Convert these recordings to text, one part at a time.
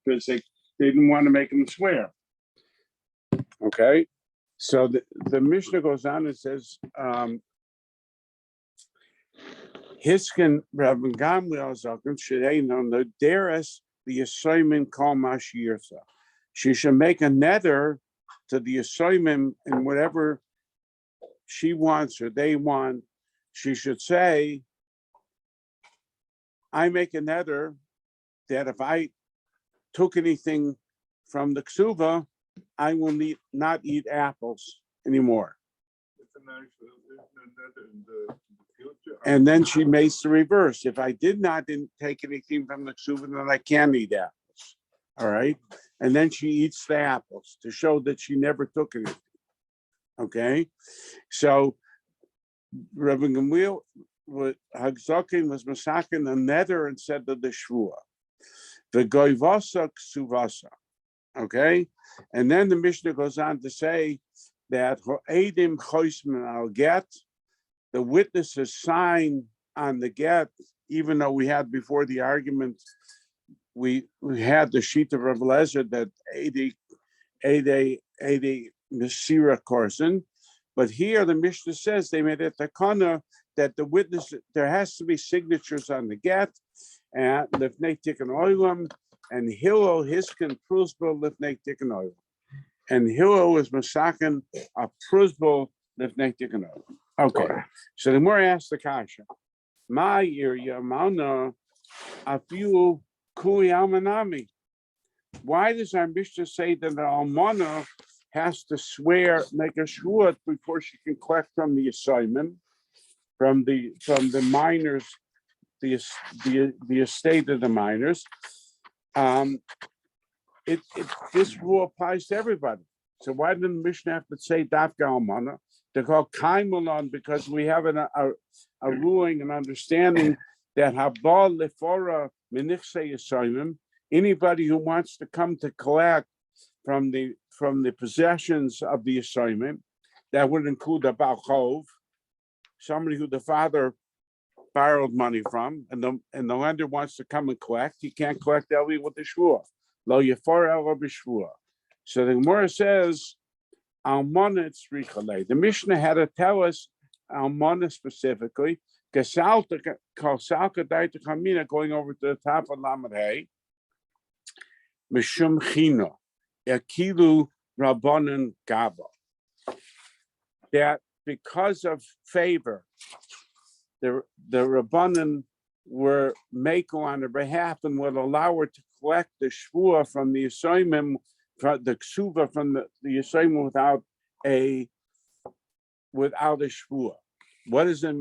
because they didn't want to make him swear. Okay, so the Mishnah goes on and says, Hiskin Rabban Gamliel Zaken Shedein the Deres the assignment call Mashirsa. She should make a nether to the assignment in whatever she wants or they want. She should say, I make a nether that if I took anything from the ksuva, I will not eat apples anymore. And then she makes the reverse. If I didn't take anything from the ksuva, then I can eat apples. All right. And then she eats the apples to show that she never took anything. Okay. So Rabbi Gamliel Hagzokin was masakin the nether and said to the shvua. The goivasa ksuvasa. Okay. And then the Mishnah goes on to say that Ho'edim choisman al get, the witnesses sign on the get, even though we had before the argument, we had the sheet of Rav Lezer that Ede Mesira Korson, but here the Mishnah says they made it takana that the witness, there has to be signatures on the get, and lifnei tikkun oilam, and Hillel hiskin prusbel lifnei tikkun oilam. And Hillel was masakin a prusbel lifnei tikkun oilam. Okay, so the more asked the kasha, my area, Mauna, a few kui almanami. Why does our Mishnah say that the almana has to swear, make a shvuah before she can collect from the assignment, from the minors, the estate of the minors? This rule applies to everybody. So why didn't the Mishnah have to say dafka almana? They're called kaimulan because we have a ruling and understanding that habal lefora menichse assignment. Anybody who wants to come to collect from the possessions of the assignment, that would include a balchov, somebody who the father borrowed money from, and the lender wants to come and collect. He can't collect only with the shvua. Lo yefar el b'shvua. So the Gemara says, almana tzricha. The Mishnah had to tell us almana specifically. Kasalta kalsalka daita kamina, going over to the top of Lamed Hey. Mishum chino, akilu rabbanan gaba. That because of favor, the rabbanan were mako on her behalf and would allow her to collect the shvua from the assignment, from the ksuva from the assignment without a shvua. What does it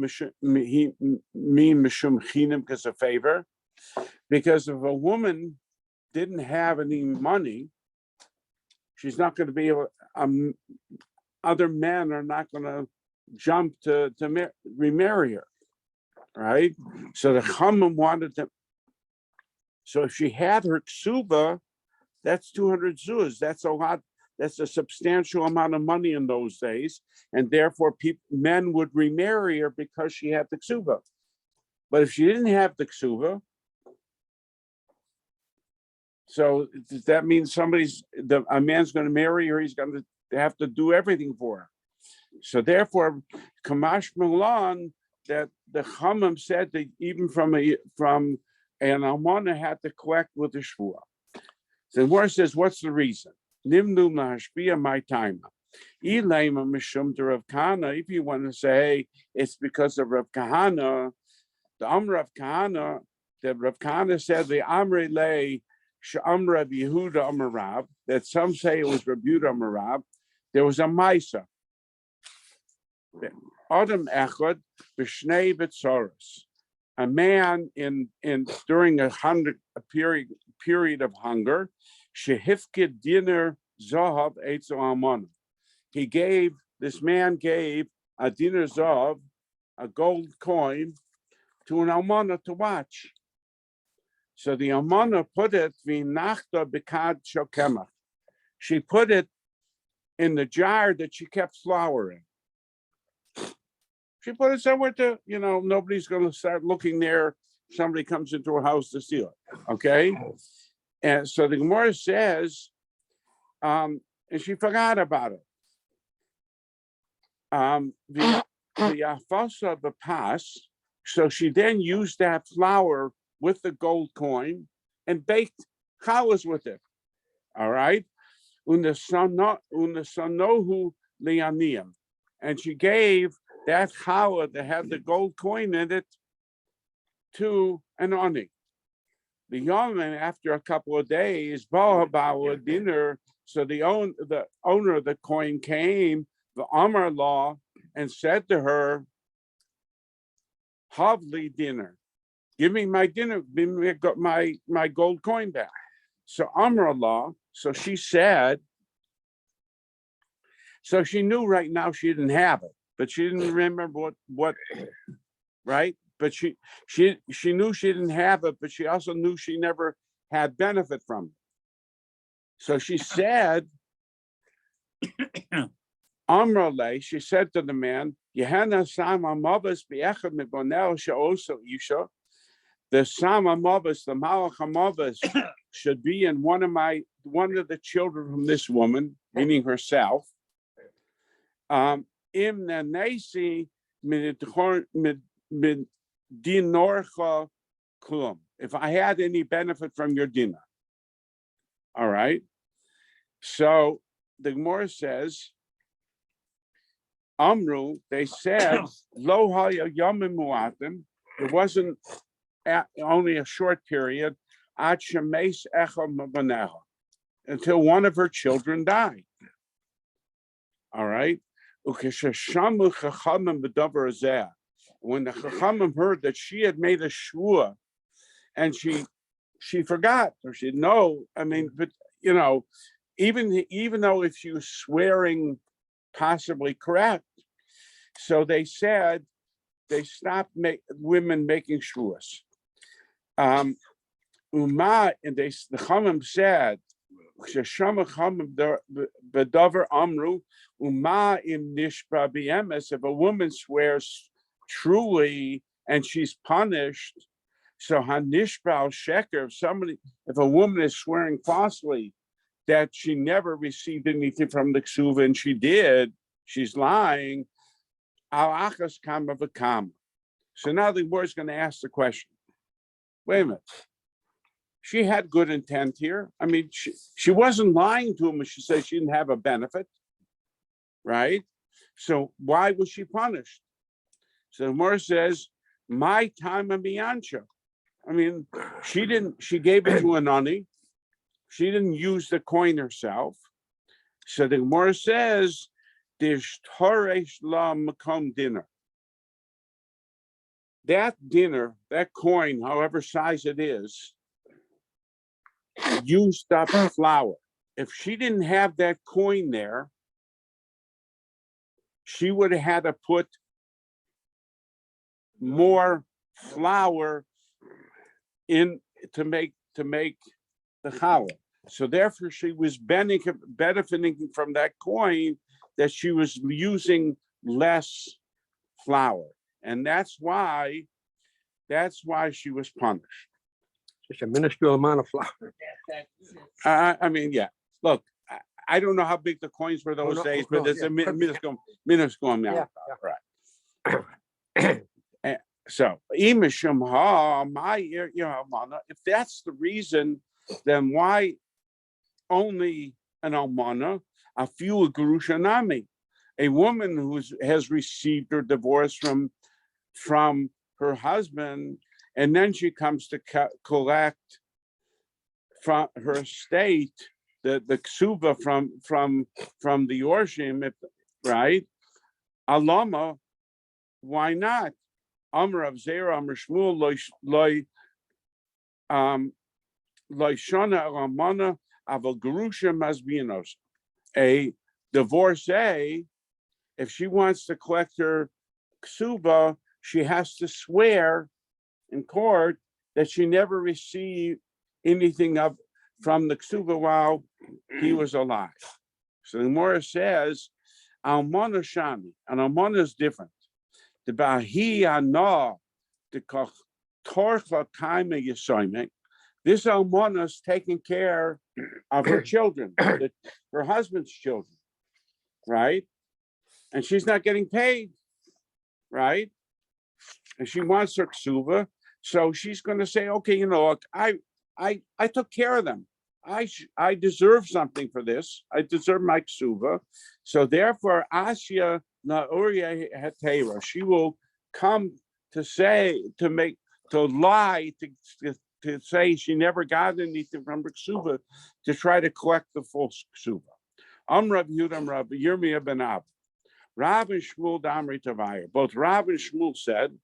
mean mishum chinim? Because of favor? Because if a woman didn't have any money, she's not going to be able. Other men are not going to jump to remarry her, right? So the Chachamim wanted to. So if she had her ksuba, that's 200 zuz. That's a lot. That's a substantial amount of money in those days, and therefore men would remarry her because she had the ksuba. But if she didn't have the ksuba, so does that mean a man's going to marry her? He's going to have to do everything for her. So therefore, Kamash Milan, that the Chachamim said that even from an almana had to collect with the shvua. So the word says, what's the reason? Nimnu mahashpia my time. Ilaima mishum to Rav Kahana. If you want to say it's because of Rav Kahana, the Rav Kahana, that Rav Kahana said the Amre lay Sh'amra Yehuda Amarav, that some say it was Rav Yehuda Amarav. There was a Maisa. Adam Echad b'shnei b'tzoros. A man during a period of hunger, shehifkid dinner zahav eitzo almana. This man gave a dinner zahav, a gold coin, to an almana to watch. So the almana put it v'nachta b'kad shokemach. She put it in the jar that she kept flour in. She put it somewhere to, nobody's going to start looking there. Somebody comes into her house to steal it. Okay. And so the Gemara says, and she forgot about it. The afasa of the pas. So she then used that flour with the gold coin and baked challahs with it. All right. Unesanohu lianiyim. And she gave that challah that had the gold coin in it to an oni. The yomi, after a couple of days, Ba'a dinner. So the owner of the coin came, the Amar law, and said to her, Havli dinner, give me my dinner, give me my gold coin back. So Amar law, so she said, so she knew right now she didn't have it, but she didn't remember what right? But she knew she didn't have it, but she also knew she never had benefit from it. So she said, Amrale, she said to the man, Yehanna Sama Mavas Be'echad Mibonel She'oso Isha. The Sama Mavas, the Malach Mavas, should be in one of the children from this woman, meaning herself. Im Nanesi Dinorcha Klum. If I had any benefit from your dinner. All right. So the Gemara says, Amru, they said, Lo haya yomim muatim. It wasn't only a short period, ad shemeis echa mabaneha, until one of her children died. All right. Ukeshashamu chachamim b'davar hazeh. When the chachamim heard that she had made a shvua, and she forgot, or she didn't know. I mean, but you know, even though if she was swearing possibly correct, so they said they stopped women making shvuas. Uma, and the Chachamim said, "Bedavar amru uma im nishba b'emes." If a woman swears truly and she's punished, so hanishba sheker. If a woman is swearing falsely that she never received anything from the ksuva and she did, she's lying. Al achas kama v'kama. So now the word's going to ask the question. Wait a minute. She had good intent here. I mean, she wasn't lying to him when she said she didn't have a benefit, right? So why was she punished? So the Gemara says, my time of miyancha. I mean, she gave it to an ani. She didn't use the coin herself. So the Gemara says, there's toresh la makom dinner. That dinner, that coin, however size it is, used up flour. If she didn't have that coin there, she would have had to put more flour in to make the challah. So therefore, she was benefiting from that coin that she was using less flour, and that's why she was punished. Just a minuscule amount of flour. I mean, yeah. Look, I don't know how big the coins were those days, but it's a minuscule amount. Right. So, if that's the reason, then why only an almana, a few gerushanami, a woman who has received her divorce from her husband, and then she comes to collect from her estate the ksuba from the Yorshim, right? Alama, why not? Amr of Zera, Amr Shmuel, Loishana Ramana Aval Gerusha Masbinos. A divorcee, if she wants to collect her ksuba, she has to swear in court that she never received anything from the ksuba while he was alive. So the Gemara says, Almana Shani, and Almana is different. The Bahi Ana, the Torcha Kaima Yasoime, This almona's taking care of her children, her husband's children, right? And she's not getting paid, right? And she wants her ksuva, so she's going to say, okay, look, I took care of them. I deserve something for this. I deserve my ksuva. So therefore, Asya Na'urya Hetera, she will come to lie, to say she never got anything from her ksuva, to try to collect the full ksuva. Rav Yudam Rav Yirmiyah ben Ab. Rav and Shmuel Damri Tavaya. Both Rav and Shmuel said,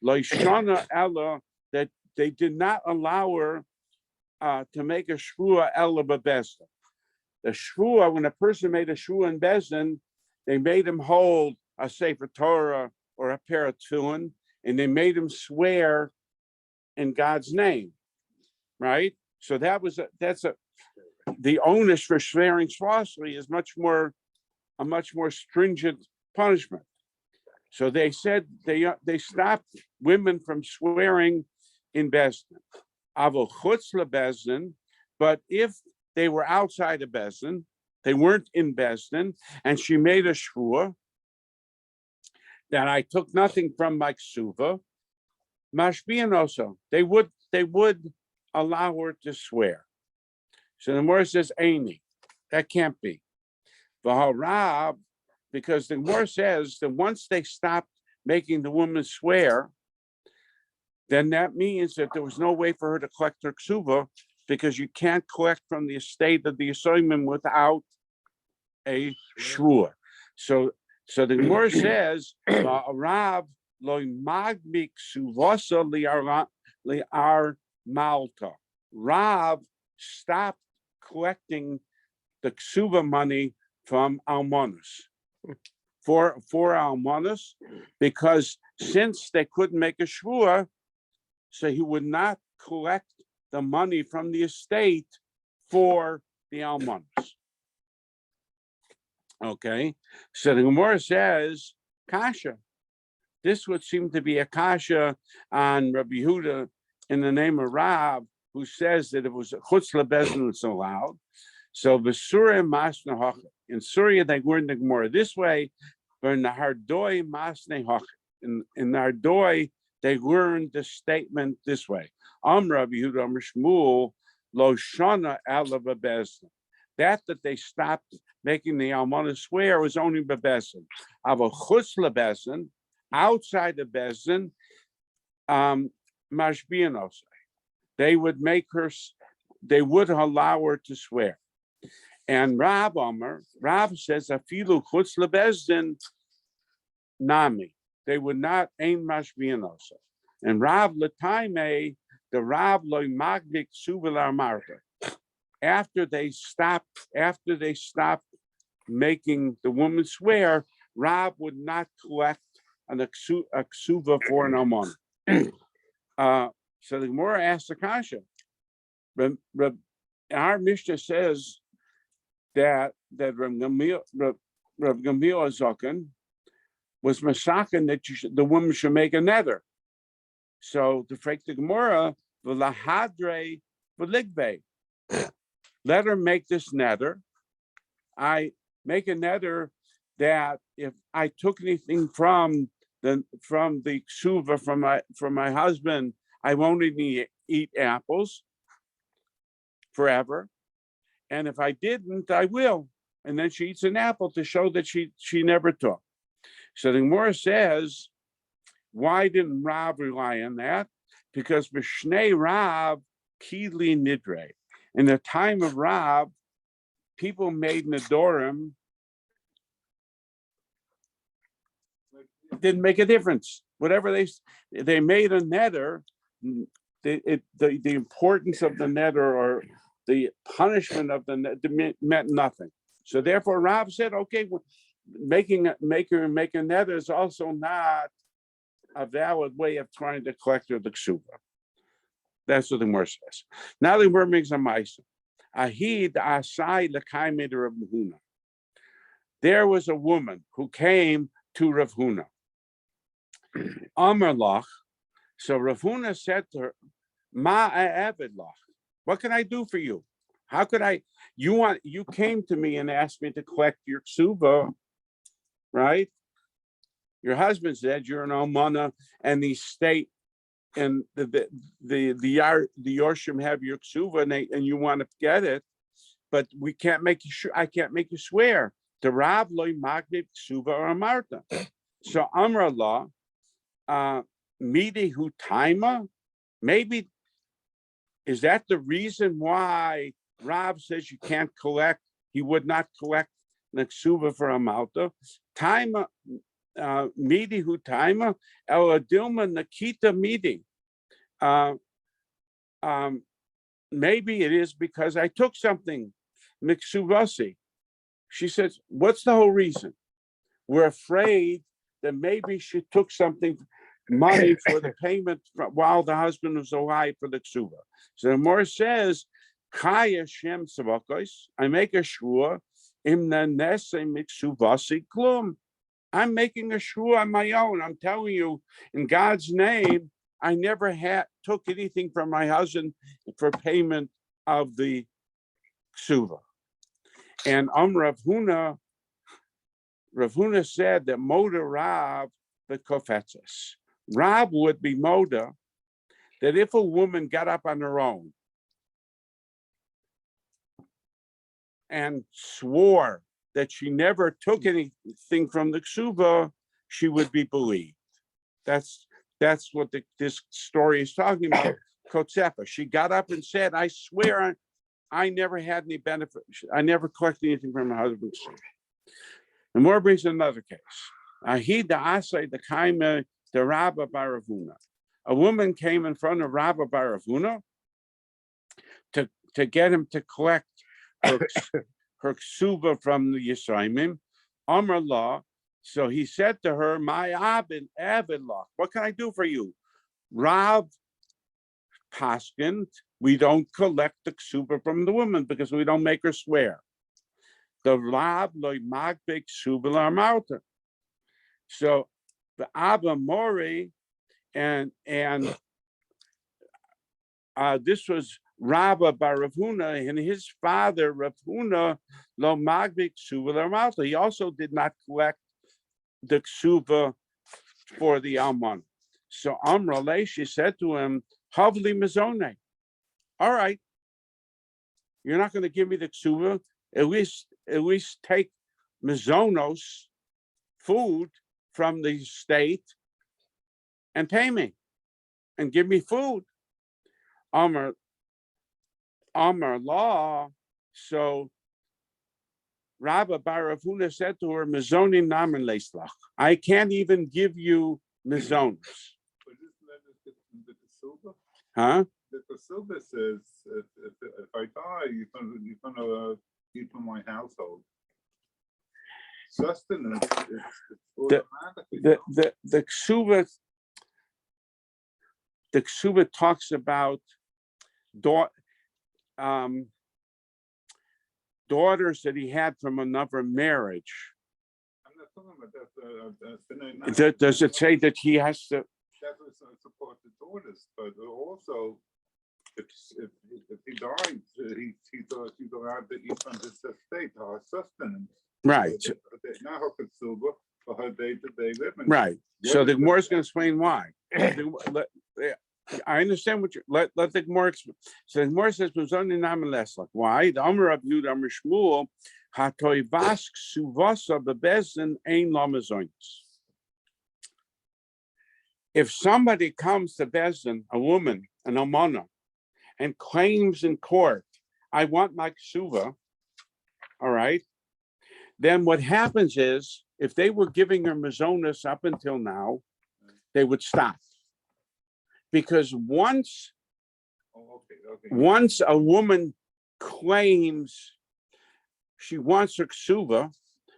Loishana Ella, that they did not allow her to make a shvua Ella b'bezdin. The shvua, when a person made a shvua in bezdin, they made him hold a sefer Torah or a pair of tefillin, and they made him swear in God's name, right? So the onus for swearing falsely is a much more stringent punishment. So they said they stopped women from swearing in bezdin. Avo chutz lebezdin, but if they were outside of bezdin, they weren't in bezdin, and she made a shvua that I took nothing from my ksuva, mashbian also, they would allow her to swear. So the Gemara says, Aini, that can't be. V'harab, because the Gemara says that once they stopped making the woman swear, then that means that there was no way for her to collect her ksuva, because you can't collect from the estate of the assignment without a shvua. So the Gemara says, Rav loy magmik suvasa liar malta. Rav stopped collecting the ksuva money from almonas for almonas, because since they couldn't make a shvua, so he would not collect the money from the estate for the almonas. Okay, so the Gemara says, kasha. This would seem to be a kasha on Rabbi Yehuda in the name of Rav, who says that it was chutz lebezdin that's allowed. So B'Surya Masne Hoch. In Surya they were in the Gemara this way, but in the Hardoi Masne Hoch. In the Hardoi they learned the statement this way: Rabbi Yehuda Amr Shmuel Lo Shana Ela Bebezdin. That they stopped making the almana swear was only bebezdin. Ava chutz lebezdin, outside the bezdin, mashbianos. They would allow her to swear. And Rav says, afilu chutz lebezdin nami. They would not aim mashbianos. And Rav letaime, the Rav loy magdik suvelar marta. After they stopped making the woman swear, Rav would not collect a ksuva for an almana. So the Gemara asks the kasha. Our Mishnah says that Rav Gamliel Zokan was masakin that the woman should make a nether. So to break the Gemara, v'lahadre v'ligbe. Let her make this nether. I make a nether that if I took anything from the ksuva from my husband, I won't even eat apples forever. And if I didn't, I will. And then she eats an apple to show that she never took. So the Gemara says, why didn't Rav rely on that? Because Mishnei Rav Kili Nidre. In the time of Rav, people made Nedorim. Didn't make a difference. Whatever they made a nether, the importance of the nether or the punishment of the nether meant nothing. So therefore, Rav said, okay, making a nether is also not a valid way of trying to collect the ksuva. That's what the Gemara says. Now the Gemara makes a ma'isa. Ahid asai l'kaimid Rav Huna. There was a woman who came to Rav Huna. Amar lach. So Rav Huna said to her, Ma a'avid lach. What can I do for you? How could I? You came to me and asked me to collect your ksuba, right? Your husband said you're an almana, and the state and the Yorshim have your ksuva, and you want to get it, but we can't make you. I can't make you swear. The Rav loy magnib ksuva or Marta. So Amra law, midi hu taima. Maybe is that the reason why Rav says you can't collect? He would not collect the ksuva for a malta. Taima. Midi hu taima el adilma nakita midi. Maybe it is because I took something, miksuvasi. She says, what's the whole reason? We're afraid that maybe she took something, money for the payment while the husband was alive for the ksuva. So the Gemara says, Kaya Shem Savakos, I make a shvua, imna nese miksuvasi klum. I'm making a shvua on my own. I'm telling you, in God's name, I never took anything from my husband for payment of the ksuva. And Rav Huna said that Moda Rav the kofetzes. Rav would be Moda that if a woman got up on her own and swore that she never took anything from the ksuva, she would be believed. That's what this story is talking about. Kotzefa. She got up and said, I swear I never had any benefit. I never collected anything from my husband's ksuva. The more brings another case. Ahida Asay the Kaima the Rabba Baravuna. A woman came in front of Rabba Baravuna to get him to collect her ksuba from the Yisraimim. Amar law. So he said to her, my abin law. What can I do for you? Rav Paskint, we don't collect the ksuba from the woman because we don't make her swear. The Rav loy magbek ksuba l'armauta. So the Abba Mori and this was Rabba bar Rav Huna, and his father Rav Huna lo magbek ksuba l'armauta. He also did not collect the ksuba for the almon. So Amrale, she said to him, Havli mizone. All right, you're not going to give me the ksuba. At least take mizonos, food from the state, and pay me, and give me food. Amar law. So Rabba bar Rav Huna said to her, Mizonim namen leislach. I can't even give you mizonos. Huh? The Silva says, if I die, you're gonna eat from my household. Sustenance, the ksuba talks about daughters that he had from another marriage. I'm not talking about that. Does it say that he has to? That was support the daughters, but also if he died, he thought he's allowed to eat from this estate, our sustenance. Right. Not her consumer, for her day-to-day living. Right. So the Gemara is going to explain why. I understand what you let the Gemara explain. So the Gemara says, why? The Amar of Yud Amar Shmuel, Hatoivask Suvasa Bebezin Ein Lamazonis. If somebody comes to Bezin, a woman, an almana, and claims in court, I want my ksuva, all right, then what happens is, if they were giving her mazonas up until now, they would stop. Because once a woman claims she wants her ksuva,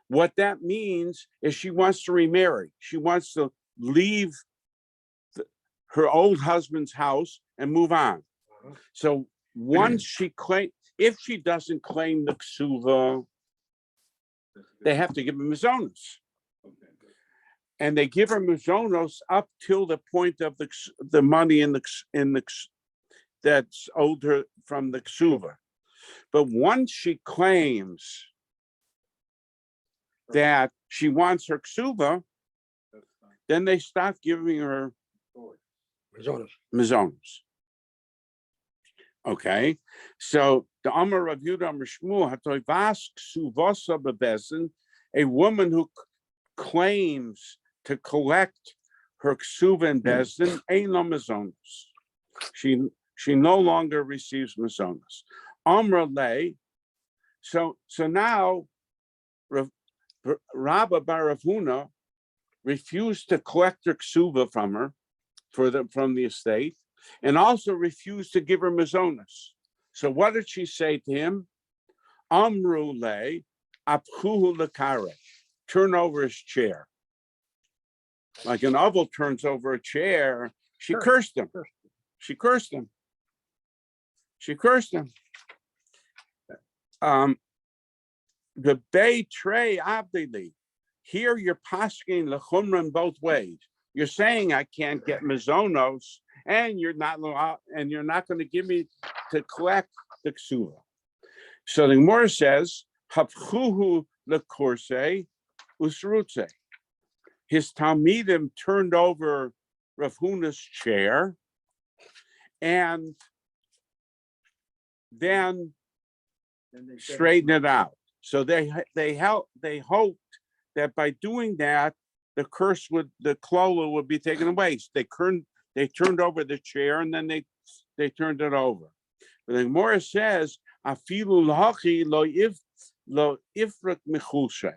what that means is she wants to remarry. She wants to leave her old husband's house and move on. So once she claims, if she doesn't claim the ksuva, they have to give her mazonos. And they give her mazonos up till the point of the money in the that's owed her from the ksuva. But once she claims that she wants her ksuva, That's not then they stop giving her choice. Mazonas. mazonos. Okay, so the Amar Rav Yehuda Amar Shmuel hatoivas ksuvasa bebesin, a woman who claims to collect her ksuva in bezdin, ain't no mazonos. She no longer receives mazonos. Amra lay. So now Rabba bar Rav Huna refused to collect her ksuva from her from the estate, and also refused to give her mazonas. So what did she say to him? Amru le apchuhu lekare, turn over his chair. Like an oval turns over a chair. She cursed him. She cursed him. She cursed him. The bay trey abdili. Here you're pasking lechumran both ways. You're saying I can't get mazonos, and you're not going to give me to collect the ksuva. So the Gemara says, "Hapchuhu lekorse usrutze." His talmidim turned over Rav Huna's chair, and then straightened it out. So they hoped that by doing that, the klola would be taken away. So they turned over the chair, and then they turned it over. But the Gemara says, "Afilu lachi lo ifrak michulshe."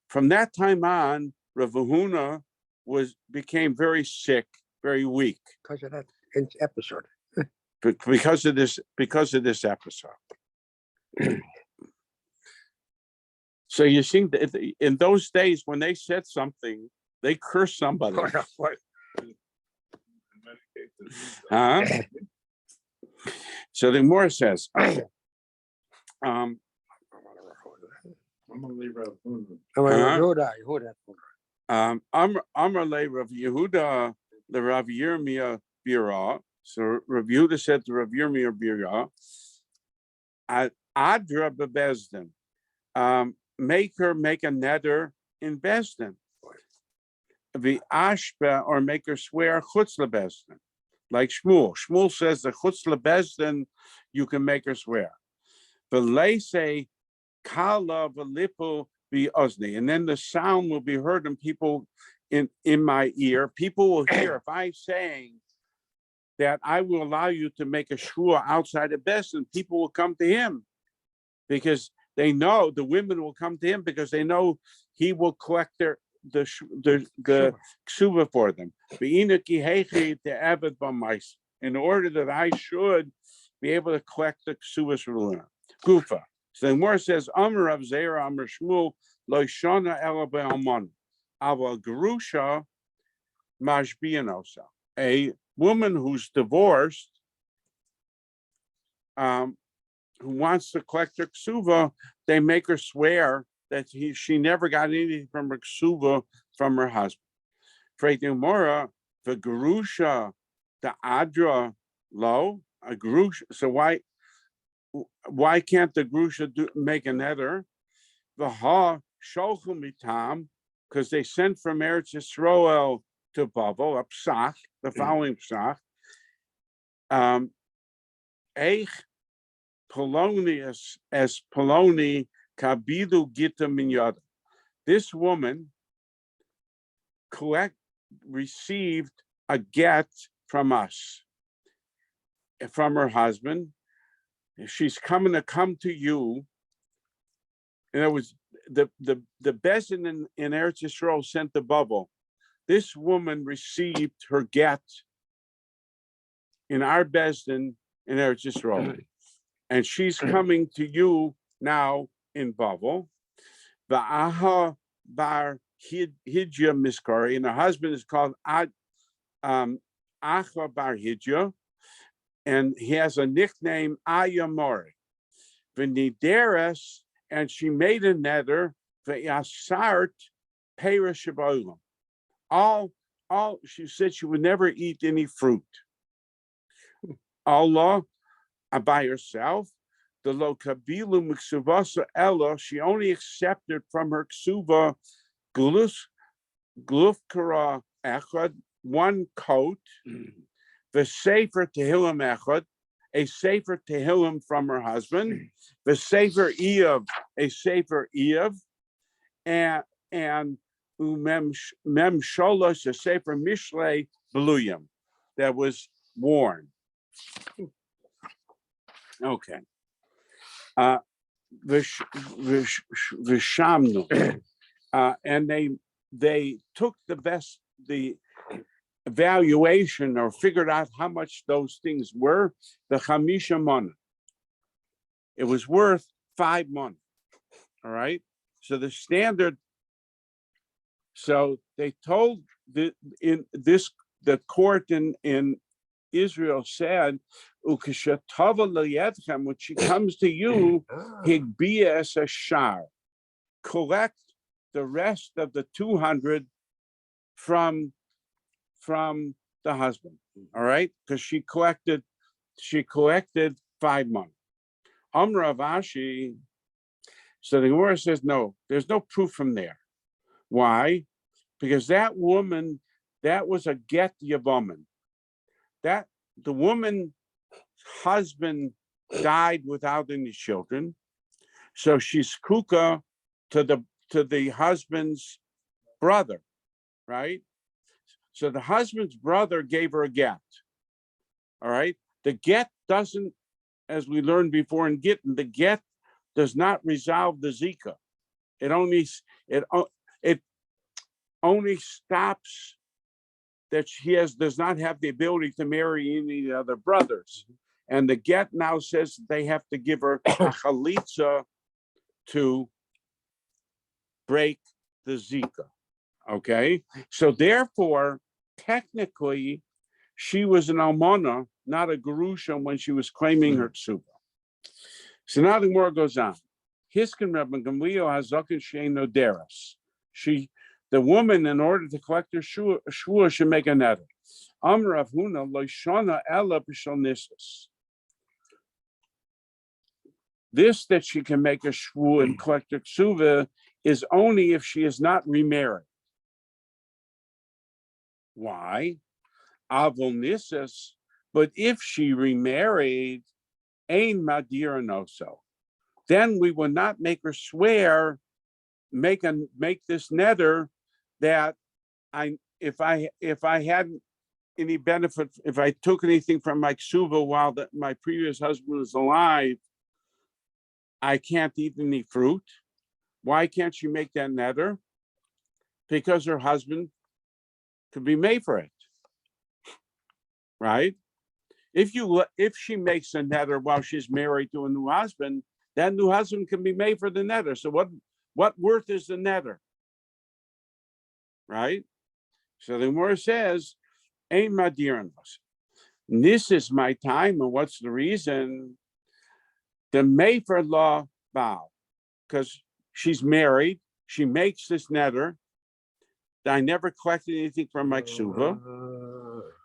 From that time on, Rav Huna became very sick, very weak Because of that episode. because of this episode. So you see, in those days when they said something, they cursed somebody. In many cases, Huh? So the Gemara says, I'm gonna leave Rav Huna. Amar le Rav Yehuda the Rav Yirmiyah Bira. So Rav Yehuda said to Rav Yirmiyah Bira, Adra bebezdin, make her make a neder in bezdin. The ashba, or make her swear chutz lebezdin, like Shmuel. Shmuel says the chutz lebezdin you can make her swear. The say kala v'lipu be ozni, and then the sound will be heard in people in my ear. People will hear if I'm saying that I will allow you to make a shua outside of Bezdin, people will come to him because they know the women will come to him because they know he will collect the ksuva for them. In order that I should be able to collect the ksuvas for Luna. Gufa. So the Gemara says, Amr Rav Zera, Amr Shmuel, Lo Shana Ela Be'alman, Ava Gerusha Mashbianosa. A woman who's divorced, who wants to collect her ksuva, they make her swear that she never got anything from her ksuva from her husband. Freit Gemara, the Gerusha, the Adra Lo, a Gerusha. So why can't the Grusha make a neder? V'ha sholchu mitam, because they sent from Eretz Yisrael to Bavel, a psach, the following psach. Eich Polonius as Poloni kabidu gita minyada. This woman received a get from us, from her husband. She's come to you. And it was the Bezin in Eretz Yisrael sent the bubble. This woman received her get in our Bezin in Eretz Yisrael. And she's coming to you now in Bavel. The Aha Bar Hidja Miskari, and her husband is called Acha Bar Hidja. And he has a nickname Ayamori. V'nideres, and she made a neder v'yasart perish of all she said she would never eat any fruit. Allah by herself. The lo kabilu miksuvasa ella, she only accepted from her ksuva gluf kara echad, one coat, the sefer tehillim echad, a sefer tehillim from her husband, the sefer Eov, a sefer Eov, and mem sholosh, a sefer mishlei bluyim that was worn. Okay. Vishamnu, and they took the evaluation or figured out how much those things were. The chamisha mana, it was worth 5 months. All right, so the standard. So they told the court in Israel said, when she comes to you, higbia es a shar, collect the rest of the 200 from the husband. All right, because she collected 5 months. Amra Vashi. So the Gemara says no. There's no proof from there. Why? Because that woman, that was a get Yavaman. That the woman's husband died without any children, so she's kuka to the husband's brother, right? So the husband's brother gave her a get. All right, the get doesn't, as we learned before in Gittin, the get does not resolve the zika. It only stops that she does not have the ability to marry any other brothers. And the get now says they have to give her a chalitza to break the zika. Okay, so therefore, technically, she was an almana, not a gerusha, when she was claiming her ksuba. So now the more goes on. Hiskin Rabban Gamliel has zaken she'eino deras. The woman, in order to collect her shvua, should make a neder. Amar Rav Huna lo shana ela b'shal nisas. This that she can make a shvua and collect her ksuva is only if she is not remarried. Why? Avol nisas. But if she remarried, ein madira noso, then we will not make her swear, make this neder that if I hadn't any benefit, if I took anything from my ksuva while my previous husband was alive, I can't eat any fruit. Why can't she make that neder? Because her husband could be made for it, right? If she makes a neder while she's married to a new husband, that new husband can be made for the neder. So what worth is the neder? Right? So the Gemara says, "Ein madiranos." This is my time, and what's the reason? The mefer law bow, because she's married. She makes this neder. I never collected anything from my ksuva,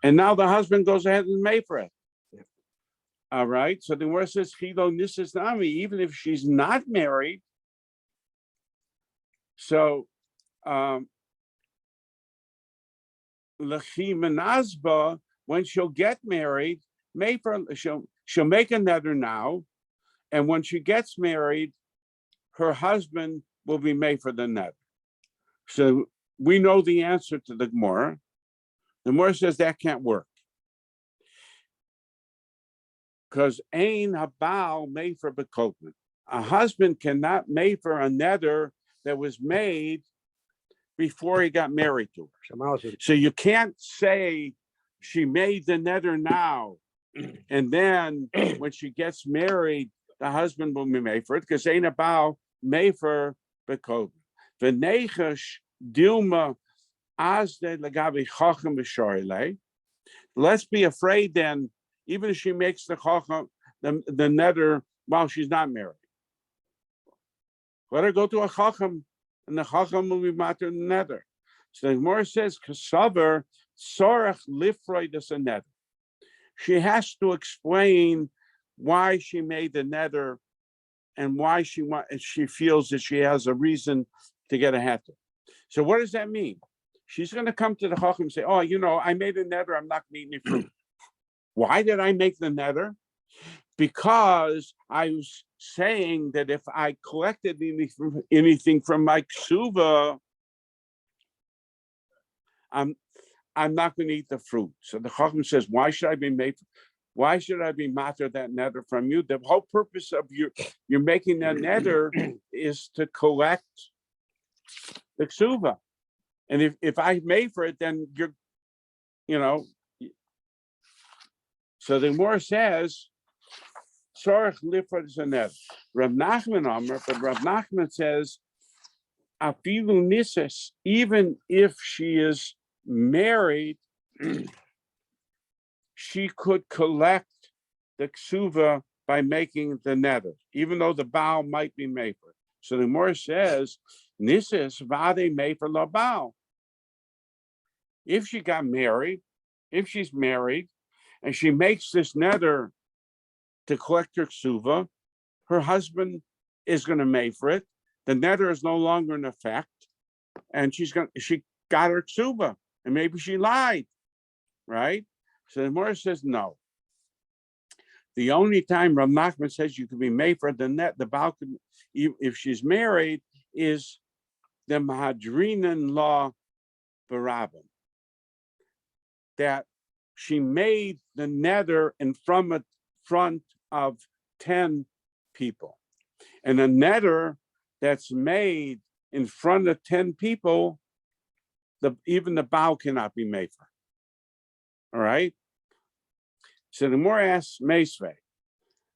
and now the husband goes ahead and made for it. All right. So the Gemara says, "Chilo nisas nami," even if she's not married. So, Lechimanazba, when she'll get married, she'll make a neder now, and when she gets married, her husband will be made for the neder. So we know the answer to the Gemara. The Gemara says that can't work. Because ein habal made for bekotman. A husband cannot make for a neder that was made before he got married to her. So you can't say she made the neder now, and then when she gets married, the husband will be made for it, because ein habal made for bekotman. The nechash dilma azde lagabi chacham b'shoyle. Let's be afraid then, even if she makes the chacham, the neder while she's not married. Let her go to a chacham, and the chacham will be matter in the neder. So the Gemara says, "Kasaver sorach lifroid as a neder." she has to explain why she made the nether and why she feels that she has a reason to get a heter. So what does that mean? She's going to come to the chacham and say, "Oh, I made a nether. I'm not going to eat any fruit." Why did I make the nether? Because I was saying that if I collected anything from my ksuva, I'm not going to eat the fruit. So the chacham says, "Why should I be matter that nether from you? The whole purpose of you're making that nether is to collect the ksuva. And if I made for it, then you know." So the Gemara says, "Sorach lifad is a nether." Rav Nachman Amar, but Rav Nachman says, "Afilu nises," even if she is married, she could collect the ksuva by making the nether, even though the bow might be made for it. So the Gemara says, "Nises vade made for la bow." If she's married, and she makes this nether to collect her ksuva, her husband is going to make for it. The nether is no longer in effect, and she got her ksuba, and maybe she lied, right? So the Gemara says no. The only time Rav Nachman says you can be made for the Baal, if she's married, is the Mahadrinan law Barabim, that she made the nether in front of 10 people. And a nether that's made in front of 10 people, even the bow cannot be made for. All right. So the more asks Meisvei,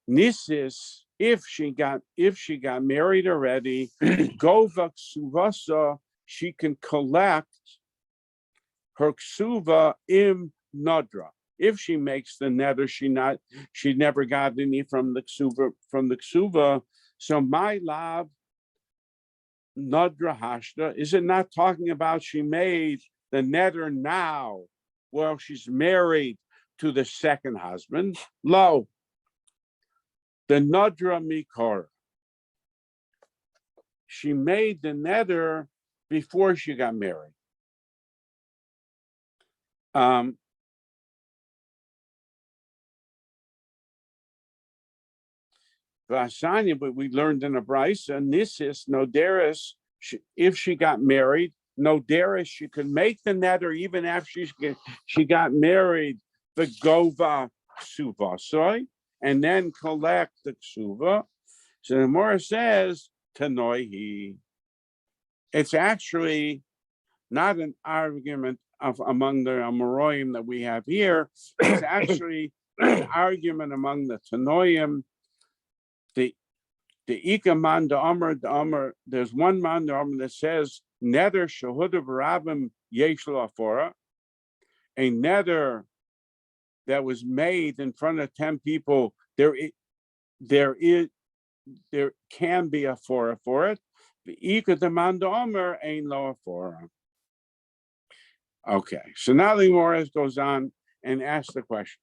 Nisis, if she got married already, Gova Ksuvasa, she can collect her ksuva im nadra. If she makes the nether, she never got any from the ksuva. So my love, nadra hashda, is it not talking about she made the nether now? Well, she's married to the second husband. Lo, the nadra mikor. She made the nether before she got married. Vasanya, but we learned in a brisa, Nisis, Noderis, if she got married, Noderis, she could make the nether even after she got married, the Gova Ksuvasoi, and then collect the Ksuva. So the Gemara says, Tanoihi. It's actually not an argument among the Amoraim that we have here. It's actually an argument among the Tanoim. The Ika man the Amr, there's one man the Amr that says, Nether Shahuda Barabim Yeshla Afora, a nether that was made in front of 10 people, there can be a fora for it. The Ika the man the Amr ain't lo Afora. Okay, so now the Gemara goes on and asks the question.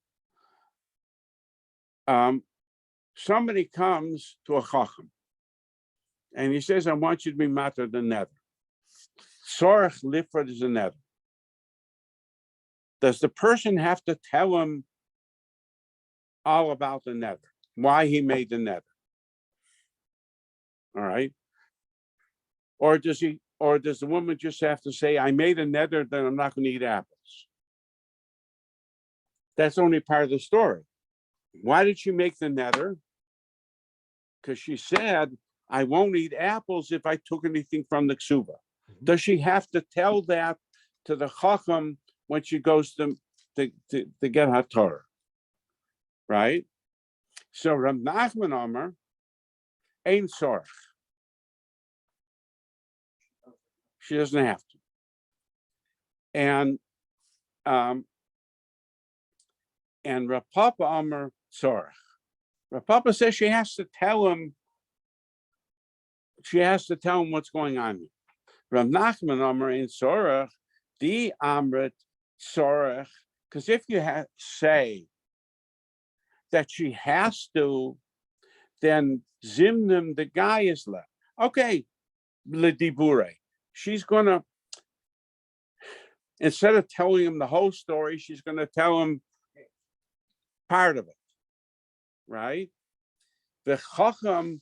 Somebody comes to a chacham and he says, "I want you to be matter the nether." Sorach lifrad is a nether. Does the person have to tell him all about the nether, why he made the nether? All right. Or does the woman just have to say, "I made a nether, then I'm not going to eat apples"? That's only part of the story. Why did she make the nether? Because she said, "I won't eat apples if I took anything from the ksuba." Does she have to tell that to the chacham when she goes to get her Torah? Right? So Rav Nachman Amar, ain't sorach. She doesn't have to. And Rav Papa Amar sorach. Rav Papa says she has to tell him what's going on here. Rav Nachman Amar in sorach, the Amrit sorach, because if you say that she has to, then Zimnim, the guy, is left. Okay, Ledibure. She's gonna, instead of telling him the whole story, she's gonna tell him part of it, right? The Chacham,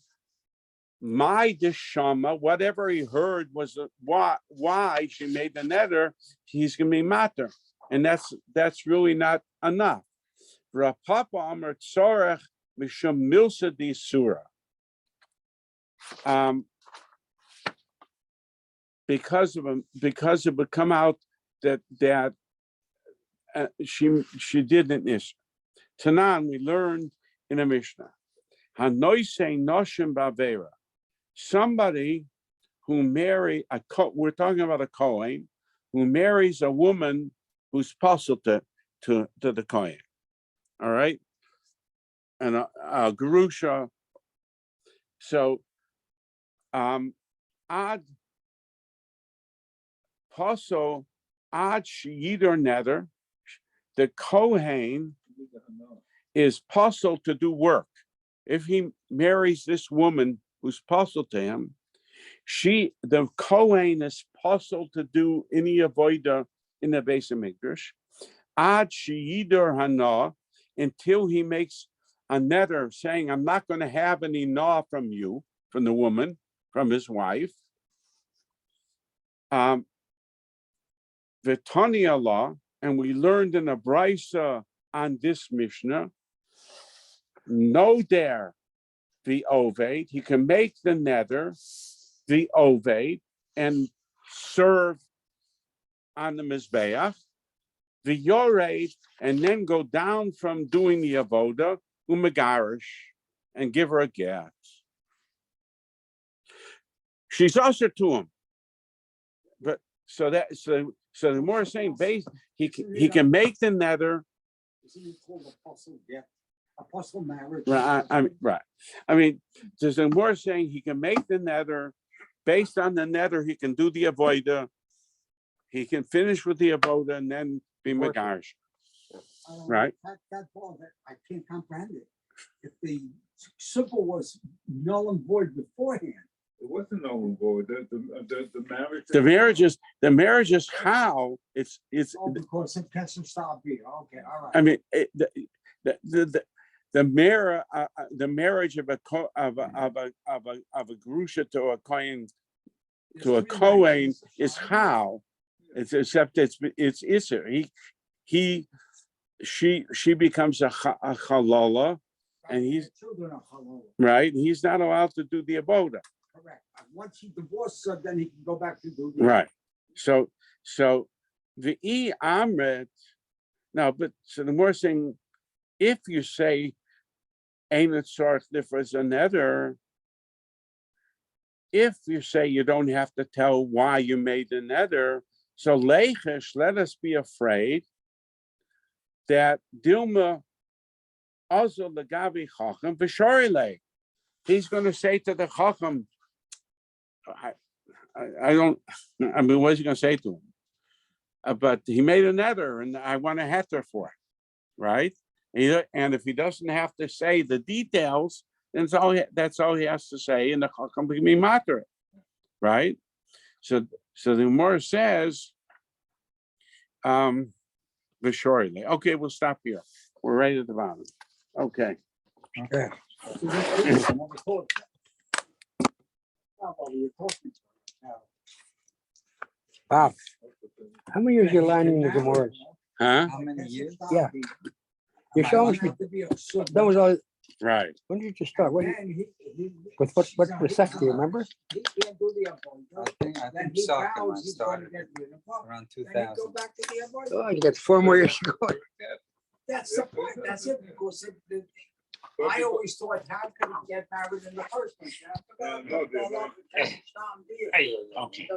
my deshama, whatever he heard was why she made the neder, he's gonna be matter, and that's really not enough. Rapapa Amar Tzorech Mishum Milsa di Surah. Because it would come out that she did an ish. Tanan, we learned in a Mishnah. Hanoise noshim bavera. Somebody who we're talking about a Kohen who marries a woman who's possible to the Kohen. All right, and a Gerusha. So, ad paso ad sheyidor neder, the Kohen is possible to do work. If he marries this woman who's possible to him, the Kohen is possible to do any avoida in the Beis Hamikdash. Ad sheyidor hana, until he makes a neder saying, I'm not going to have any na from you, from the woman, from his wife. V'tani Allah, and we learned in a brisa on this Mishnah, no dare the oved, he can make the neder, the oved, and serve on the mizbeach, the yored, and then go down from doing the avoda, umegarish, and give her a get. She's also to him, but so the more saying base, he can make the neder. Isn't it called apostle get? Apostle marriage. Right. I mean, there's a more saying he can make the neder. Based on the neder, he can do the avoda. He can finish with the avoda and then be megarish. Right. That part that I can't comprehend it. If the simple was null and void beforehand. It wasn't null and void. The marriage. The marriage is how it's. Oh, because it can stop here. Okay, all right. I mean, the marriage of a grusha to a kohen to a kohen is how. It's except it's iser. She becomes a halala, and he's right. He's not allowed to do the avoda. Correct. Once he divorced her, then he can go back to do right. So the amrit. No, but so the more saying, if you say ain't it sort differs another, if you say you don't have to tell why you made the nether, so leichish, let us be afraid that Dilma also the Gavi Chacham Vishorile. He's going to say to the Chacham, I mean, what's he going to say to him? But he made a nether and I want a heter for it, right? And if he doesn't have to say the details, then that's all he has to say, and the Chacham can be matter, right? So the Gemara says, Vishorile. Okay, we'll stop here. We're right at the bottom. Okay. Okay. Bob, how many years you learning the Gemara? Huh? How many years? Yeah. You're showing me. That was all. Right. When did you start? What the sex? Do you remember? I think soccer when I started around 2000. Oh, you got 4 more years to go. That's the point. That's it. Because I always thought, how could he get married in the first place? Okay.